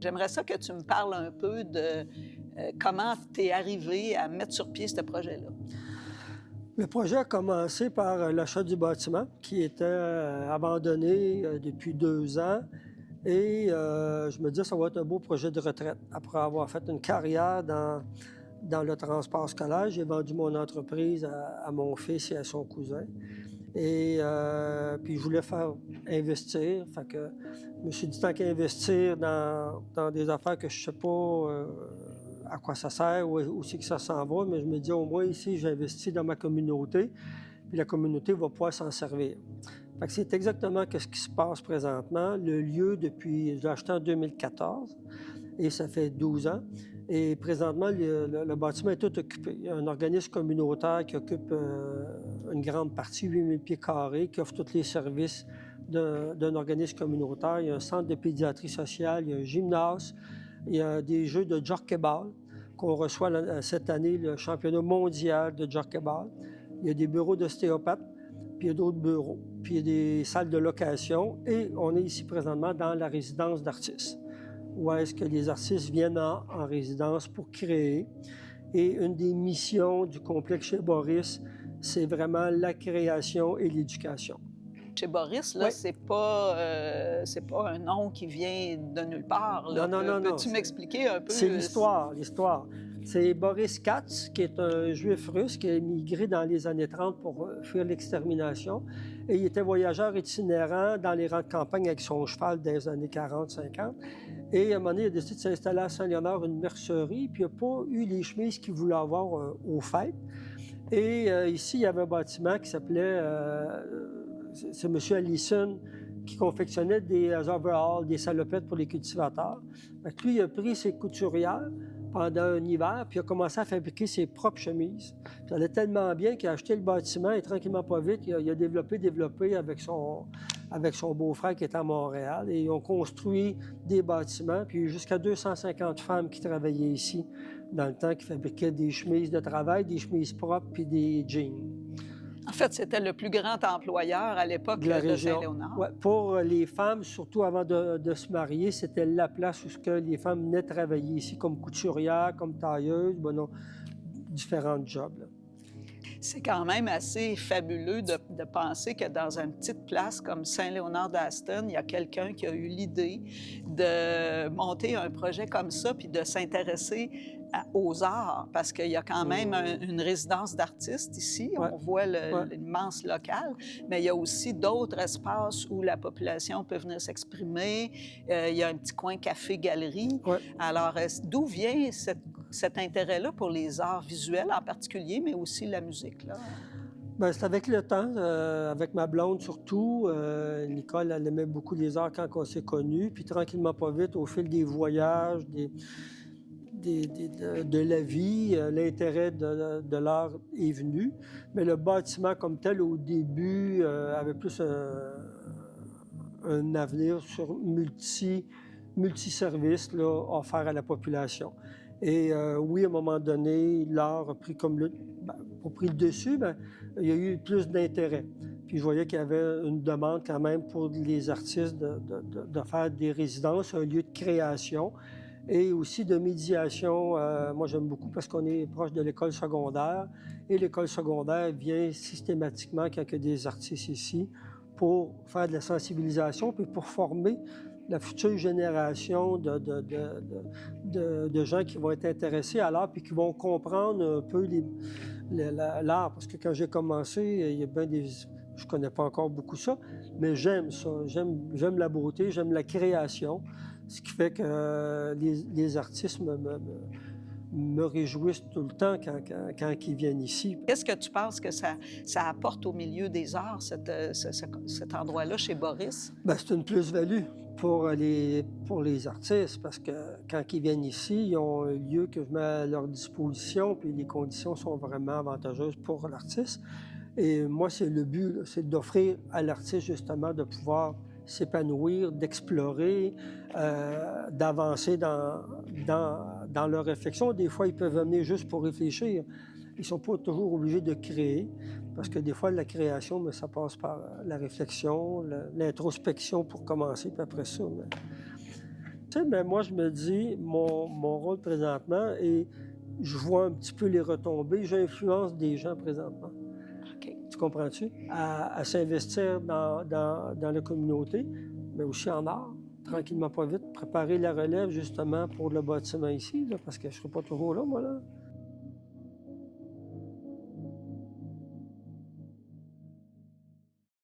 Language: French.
J'aimerais ça que tu me parles un peu de comment tu es arrivé à mettre sur pied ce projet-là. Le projet a commencé par l'achat du bâtiment qui était abandonné depuis 2 ans. Et je me disais, ça va être un beau projet de retraite. Après avoir fait une carrière dans le transport scolaire, j'ai vendu mon entreprise à mon fils et à son cousin. Et puis, je voulais faire investir. Fait que je me suis dit, tant qu'à investir dans des affaires que je ne sais pas à quoi ça sert, où c'est que ça s'en va, mais je me dis, au moins ici, j'investis dans ma communauté, puis la communauté va pouvoir s'en servir. Fait que c'est exactement ce qui se passe présentement. Le lieu, je l'ai acheté en 2014 et ça fait 12 ans. Et présentement, le bâtiment est tout occupé. Il y a un organisme communautaire qui occupe une grande partie, 8000 pieds carrés, qui offre tous les services d'un organisme communautaire. Il y a un centre de pédiatrie sociale, il y a un gymnase, il y a des jeux de jockey-ball qu'on reçoit cette année, le championnat mondial de jockey-ball. Il y a des bureaux d'ostéopathes, puis il y a d'autres bureaux, puis il y a des salles de location. Et on est ici présentement dans la résidence d'artistes, où est-ce que les artistes viennent en résidence pour créer. Et une des missions du complexe chez Boris, c'est vraiment la création et l'éducation. Chez Boris, là, Oui. c'est pas un nom qui vient de nulle part. Là. Non. Peux-tu m'expliquer un peu? C'est l'histoire. C'est Boris Katz, qui est un juif russe qui a émigré dans les années 30 pour fuir l'extermination. Et il était voyageur itinérant dans les rangs de campagne avec son cheval dans les années 40-50. Et à un moment donné, il a décidé de s'installer à Saint-Léonard, une mercerie, puis il n'a pas eu les chemises qu'il voulait avoir aux fêtes. Et ici, il y avait un bâtiment qui s'appelait... c'est M. Allison qui confectionnait des overalls, des salopettes pour les cultivateurs. Fait que lui, il a pris ses couturières pendant un hiver, puis il a commencé à fabriquer ses propres chemises. Ça allait tellement bien qu'il a acheté le bâtiment et tranquillement, pas vite, il a développé avec son beau-frère qui était à Montréal. Et ils ont construit des bâtiments, puis il y a eu jusqu'à 250 femmes qui travaillaient ici dans le temps, qui fabriquaient des chemises de travail, des chemises propres, puis des jeans. En fait, c'était le plus grand employeur à l'époque de Saint-Léonard. Ouais, pour les femmes, surtout avant de se marier, c'était la place où les femmes venaient travailler ici, comme couturières, comme tailleuses, différents jobs. Là. C'est quand même assez fabuleux de penser que dans une petite place comme Saint-Léonard-d'Aston, il y a quelqu'un qui a eu l'idée de monter un projet comme ça puis de s'intéresser aux arts, parce qu'il y a quand même une résidence d'artistes ici. Ouais. On voit l'immense local, mais il y a aussi d'autres espaces où la population peut venir s'exprimer. Il y a un petit coin café-galerie. Ouais. Alors, d'où vient cet intérêt-là pour les arts visuels en particulier, mais aussi la musique, là? Bien, c'est avec le temps, avec ma blonde surtout. Nicole, elle aimait beaucoup les arts quand on s'est connus. Puis tranquillement, pas vite, au fil des voyages, de la vie, l'intérêt de l'art est venu. Mais le bâtiment comme tel, au début, avait plus un avenir sur multiservices offert à la population. Et oui, à un moment donné, l'art a pris pris le dessus, il y a eu plus d'intérêt. Puis je voyais qu'il y avait une demande quand même pour les artistes de faire des résidences, un lieu de création et aussi de médiation. Moi, j'aime beaucoup parce qu'on est proche de l'école secondaire et l'école secondaire vient systématiquement quand il y a des artistes ici pour faire de la sensibilisation puis pour former la future génération de gens qui vont être intéressés à l'art puis qui vont comprendre un peu l'art. Parce que quand j'ai commencé, il y a bien des... Je ne connais pas encore beaucoup ça, mais j'aime ça. J'aime la beauté, j'aime la création, ce qui fait que les artistes me réjouissent tout le temps quand ils viennent ici. Qu'est-ce que tu penses que ça apporte au milieu des arts, cet endroit-là, chez Boris? Bien, c'est une plus-value pour les artistes, parce que quand ils viennent ici, ils ont un lieu que je mets à leur disposition, puis les conditions sont vraiment avantageuses pour l'artiste. Et moi, c'est le but, c'est d'offrir à l'artiste, justement, de pouvoir s'épanouir, d'explorer, d'avancer dans leur réflexion. Des fois, ils peuvent venir juste pour réfléchir. Ils ne sont pas toujours obligés de créer, parce que des fois, la création, mais ça passe par la réflexion, l'introspection pour commencer, puis après ça, sais, mais moi, je me dis, mon rôle présentement, et je vois un petit peu les retombées, j'influence des gens présentement. OK. Tu comprends-tu? À s'investir dans la communauté, mais aussi en art, tranquillement pas vite, préparer la relève justement pour le bâtiment ici, là, parce que je ne serai pas toujours là, moi, là.